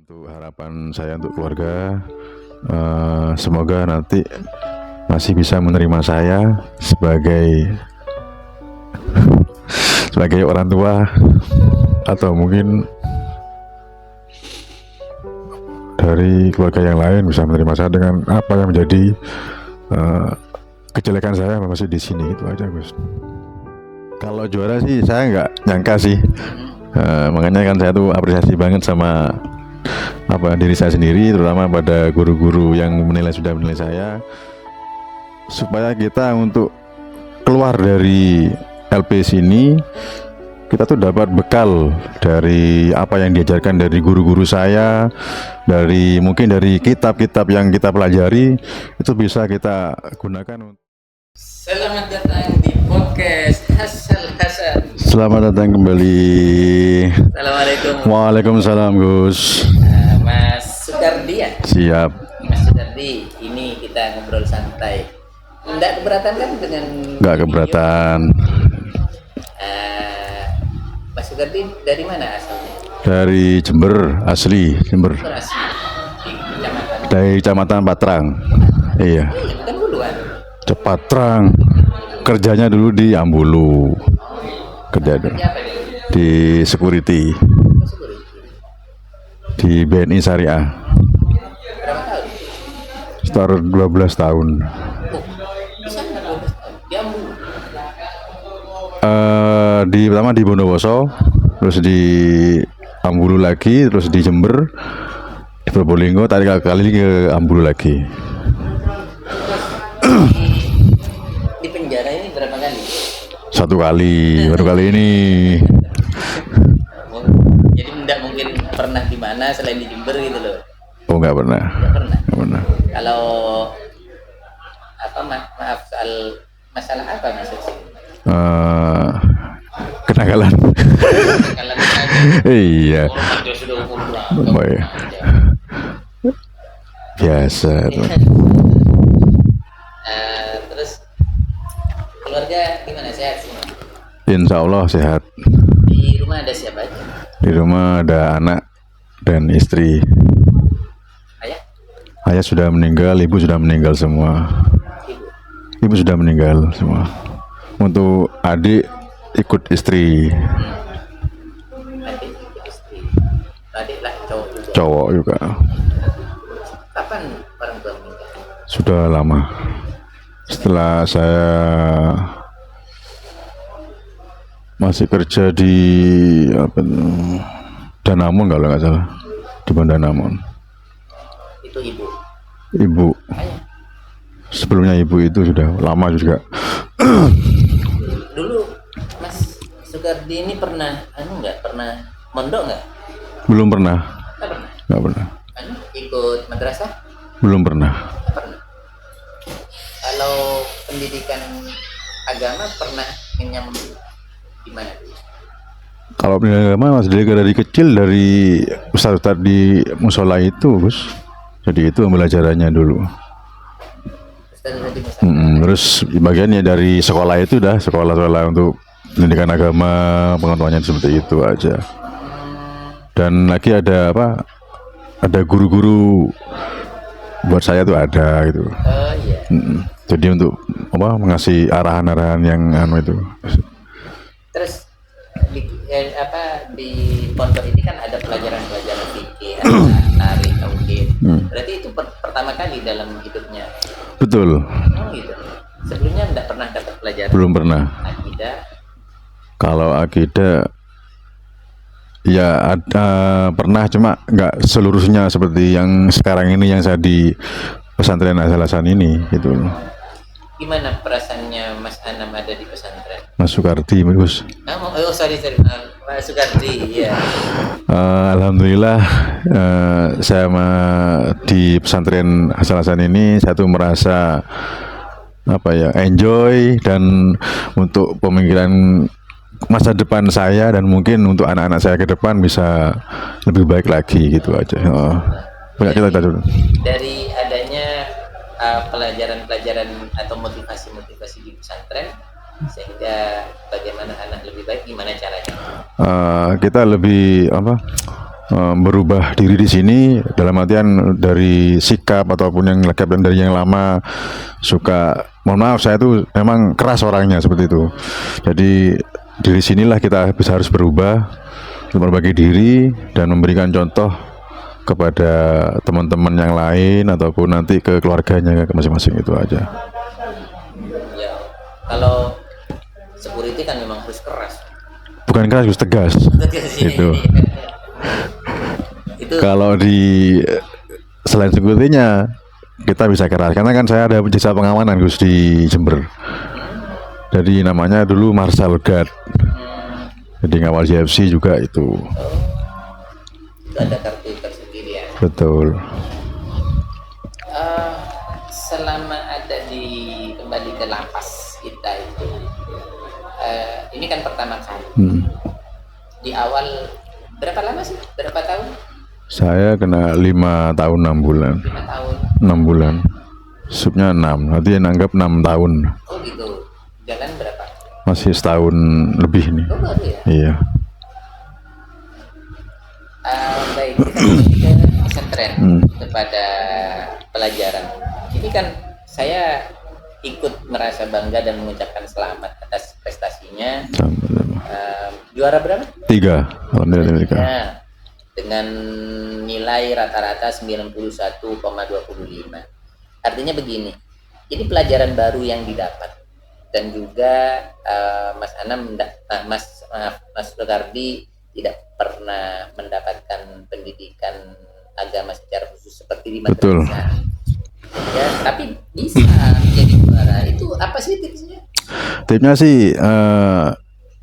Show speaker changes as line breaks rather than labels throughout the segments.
Untuk harapan saya untuk keluarga, semoga nanti masih bisa menerima saya sebagai orang tua, atau mungkin dari keluarga yang lain bisa menerima saya dengan apa yang menjadi kejelekan saya masih di sini. Itu aja, Gus. Kalau juara sih saya nggak nyangka sih, makanya kan saya tuh apresiasi banget sama diri saya sendiri, terutama pada guru-guru yang sudah menilai saya, supaya kita untuk keluar dari LPS ini kita tuh dapat bekal dari apa yang diajarkan dari guru-guru saya, mungkin dari kitab-kitab yang kita pelajari, itu bisa kita gunakan.
Selamat datang di podcast Hasal Hasan.
Selamat datang kembali.
Assalamualaikum.
Waalaikumsalam, Gus.
Mas Sukardi ya?
Siap.
Mas Sukardi, ini kita ngobrol santai. Enggak keberatan kan dengan
Nggak keberatan.
Mas Sukardi dari mana asalnya?
Dari Jember, asli Jember.
Berasal di kecamatan.
Dari Kecamatan Patrang. Iya.
Bukan Buluan.
Patrang. Kerjanya dulu di Ambulu. Kerja
Kerja apa dia?
di security di BNI Syariah.
Berapa tahun?
Sekitar 12 tahun.
Di sana 12 tahun. Di Ambulu.
Pertama di Bondowoso, terus di Ambulu lagi, terus di Jember, di Probolinggo, tadi kali ke Ambulu lagi.
Di penjara ini berapa kali?
Baru kali ini.
Jadi enggak mungkin pernah di mana selain di Jember gitu loh.
Oh, nggak pernah.
Nggak pernah. Kalau apa maaf soal masalah apa Mas?
Kenakalan.
Kalau
Iya.
dia sudah umur berapa?
Oh, iya. Biasa tuh.
Terus keluarga gimana, sehat semua?
Insya Allah sehat.
Di rumah ada siapa aja?
Di rumah ada anak dan istri.
Ayah?
Ayah sudah meninggal, ibu sudah meninggal semua.
Ibu?
Ibu sudah meninggal semua. Untuk adik ikut istri,
Adik ikut istri. Adik lah cowok juga.
cowok juga.
Kapan orang tua meninggal?
Sudah lama. Setelah saya masih kerja di Danamon, kalau nggak salah, di Danamon.
Itu ibu.
Ibu,
Ayah?
sebelumnya ibu itu sudah lama juga.
Dulu Mas Sukardi ini pernah nggak pernah mondok nggak?
Belum pernah.
Nggak pernah.
Nggak pernah.
Ikut madrasah?
Belum pernah.
Nggak pernah. Kalau pendidikan agama pernah ngenyam di mana?
Kalau pendidikan agama Mas dari kecil, dari ustaz di musola itu, Gus. Jadi itu pembelajarannya dulu.
Ustaz tadi misalnya.
Terus bagiannya dari sekolah itu sekolah untuk pendidikan agama, pengetahuannya seperti itu aja. Dan lagi ada ada guru-guru buat saya tuh ada gitu.
Oh iya.
Jadi untuk mengasih arahan-arahan yang itu.
Terus di pondok ini kan ada pelajaran-pelajaran fikih, ada tari, tauhid. Berarti itu pertama kali dalam hidupnya.
Betul.
Oh gitu. Sebelumnya enggak pernah dapat pelajaran
Belum pernah.
akidah.
Kalau akidah ya ada, pernah, cuma nggak seluruhnya seperti yang sekarang ini yang saya di pesantren Hasal Hasan ini gitu.
Gimana perasaannya Mas Anam ada di pesantren?
Mas Sukardi, Gus.
Sorry, Mas Sukardi, ya.
Alhamdulillah, saya di pesantren Hasal Hasan ini saya tuh merasa enjoy, dan untuk pemikiran masa depan saya dan mungkin untuk anak-anak saya ke depan bisa lebih baik lagi gitu aja. Banyak kita dulu.
Dari adanya pelajaran-pelajaran atau motivasi-motivasi di pesantren, sehingga bagaimana anak lebih baik, gimana caranya?
Kita lebih berubah diri di sini dalam artian dari sikap ataupun yang legap dan dari yang lama suka, mohon maaf saya tuh memang keras orangnya seperti itu. Jadi dari sinilah kita bisa harus berubah, berbagi diri dan memberikan contoh kepada teman-teman yang lain ataupun nanti ke keluarganya ke masing-masing, itu aja.
Ya, kalau security kan memang harus keras.
Bukan keras, harus tegas. Itu.
Itu
Kalau di selain security-nya kita bisa keras karena kan saya ada jasa pengamanan Gus di Jember. Jadi namanya dulu Marshal Guard. Jadi ngawal JFC juga itu.
ada kartu tersendiri ya.
Betul.
Selama ada di kembali ke lapas kita itu, ini kan pertama kali. Di awal berapa lama sih? Berapa tahun?
Saya kena 5 tahun 6 bulan.
5 tahun.
6 bulan. Subnya 6. Nanti yang anggap 6 tahun.
Oh gitu. Jalan berapa?
Masih setahun lebih nih.
Oh baru ya.
Iya.
Baik, kita kembali ke pesantren kepada pelajaran. Ini kan saya ikut merasa bangga dan mengucapkan selamat atas prestasinya.
Sama-sama.
Juara berapa?
3. Alhamdulillah 3.
Ya, dengan nilai rata-rata 91,25. Artinya begini, ini pelajaran baru yang didapat dan juga Mas Anam, Mas Sukardi tidak pernah mendapatkan pendidikan agama secara khusus seperti di
Betul.
madrasah. Ya, tapi bisa menjadi juara. Itu apa sih tipsnya?
Tipsnya sih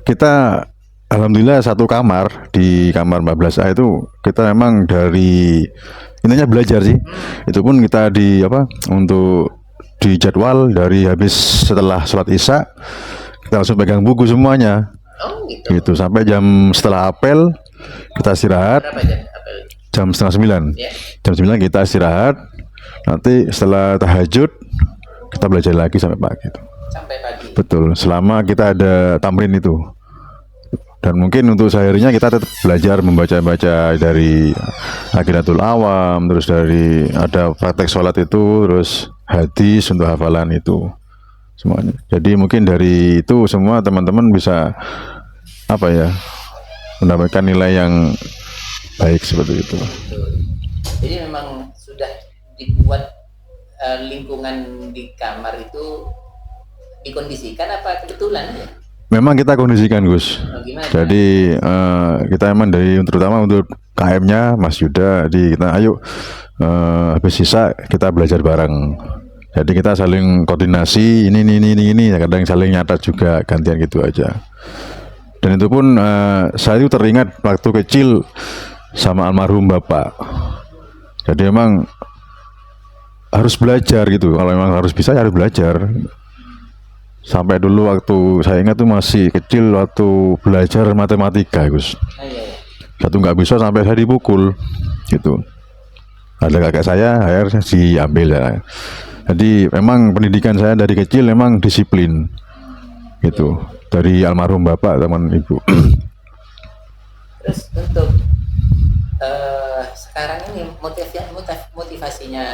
kita alhamdulillah satu kamar, di kamar 14A itu kita memang dari intinya belajar sih. Itu pun kita untuk di jadwal dari habis setelah sholat Isya kita langsung pegang buku semuanya.
Oh gitu.
Gitu sampai jam setelah apel kita istirahat.
Berapa jam apel?
Jam setengah 9.
Ya.
Jam 9 kita istirahat. Nanti setelah tahajud kita belajar lagi sampai pagi.
Sampai pagi.
Betul, selama kita ada tamrin itu. Dan mungkin untuk seharinya kita tetap belajar membaca-baca dari Aqidatul Awam, terus dari ada praktek sholat itu, terus hadis untuk hafalan itu semuanya. Jadi mungkin dari itu semua teman-teman bisa mendapatkan nilai yang baik seperti itu.
Jadi memang sudah dibuat lingkungan di kamar itu dikondisikan apa kebetulan ya?
Memang kita kondisikan Gus.
Gimana?
Jadi kita emang dari terutama untuk KM-nya Mas Yuda, di kita ayo habis sisa kita belajar bareng. Jadi kita saling koordinasi ini, kadang saling nyatat juga, gantian gitu aja. Dan itu pun saya itu teringat waktu kecil sama almarhum bapak. Jadi emang harus belajar gitu. Kalau memang harus bisa ya harus belajar. Sampai dulu waktu saya ingat tuh masih kecil waktu belajar matematika Gus. Satu nggak bisa sampai saya dipukul gitu. Ada kakak saya akhirnya diambil ya. Jadi memang pendidikan saya dari kecil memang disiplin gitu. Dari almarhum bapak teman ibu.
Terus untuk sekarang ini motivasinya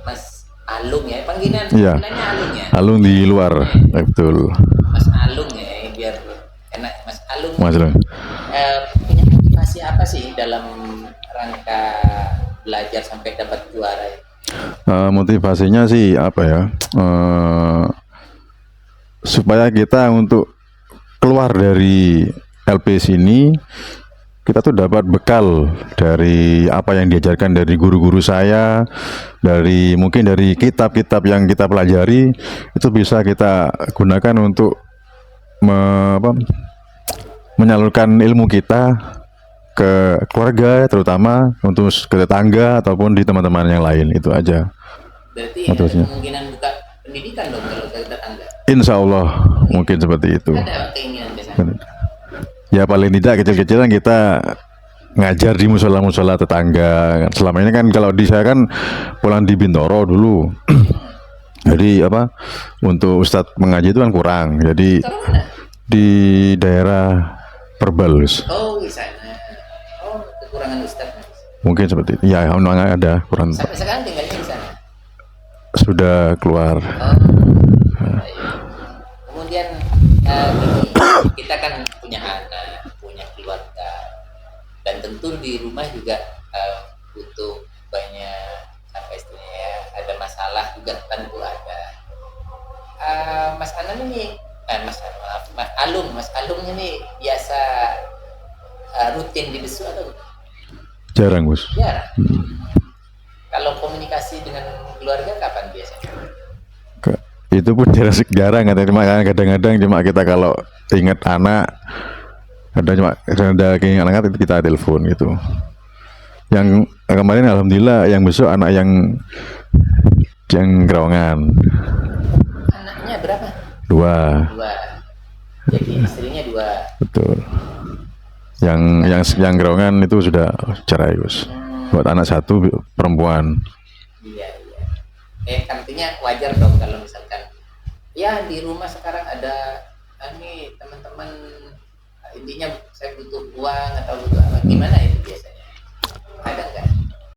Mas Alung ya, panggilannya
Iya.
Alung ya.
Alung di luar, betul.
Mas Alung ya, biar enak. Mas Alung.
Mas Alung.
Punya motivasi apa sih dalam rangka belajar sampai dapat juara ya?
Motivasinya sih supaya kita untuk keluar dari LP sini kita tuh dapat bekal dari apa yang diajarkan dari guru-guru saya, mungkin dari kitab-kitab yang kita pelajari, itu bisa kita gunakan untuk menyalurkan ilmu kita ke keluarga, terutama untuk ke tetangga ataupun di teman-teman yang lain. Itu aja.
Berarti ada kemungkinan buka pendidikan dong kalau ke tetangga.
Insya Allah mungkin seperti itu.
Ada keinginan ke sana.
Ya paling tidak kecil-kecilan kita ngajar di musola-musola tetangga. Selama ini kan kalau di saya kan pulang di Bintoro dulu. Jadi untuk ustadz mengaji itu kan kurang. Jadi di daerah Perbal.
Oh di sana. Oh kekurangan ustadz.
Mungkin seperti itu. Ya, memang ada kurang.
Sampai sekarang tinggalnya di sana.
Sudah keluar.
Baik. Kemudian gini, kita kan punya anak, punya keluarga, dan tentu di rumah juga butuh banyak apa istilahnya ya, ada masalah juga tentu ada. Mas Anan ini, Mas Alung ini biasa rutin di besu atau
Jarang, Gus.
ya? Kalau komunikasi dengan keluarga kapan biasanya?
Itu pun jarang katanya, kadang-kadang cuma kita kalau ingat anak ada keinginan anak itu kita telepon gitu. Yang kemarin alhamdulillah yang besok anak yang Gerongan
Anaknya berapa?
2.
Jadi istrinya 2.
Betul. Yang Gerongan itu sudah cerai, Gus. Buat anak 1 perempuan.
Iya. Artinya wajar dong kalau misalkan ya di rumah sekarang ada ini teman-teman, intinya saya butuh uang atau butuh apa, gimana itu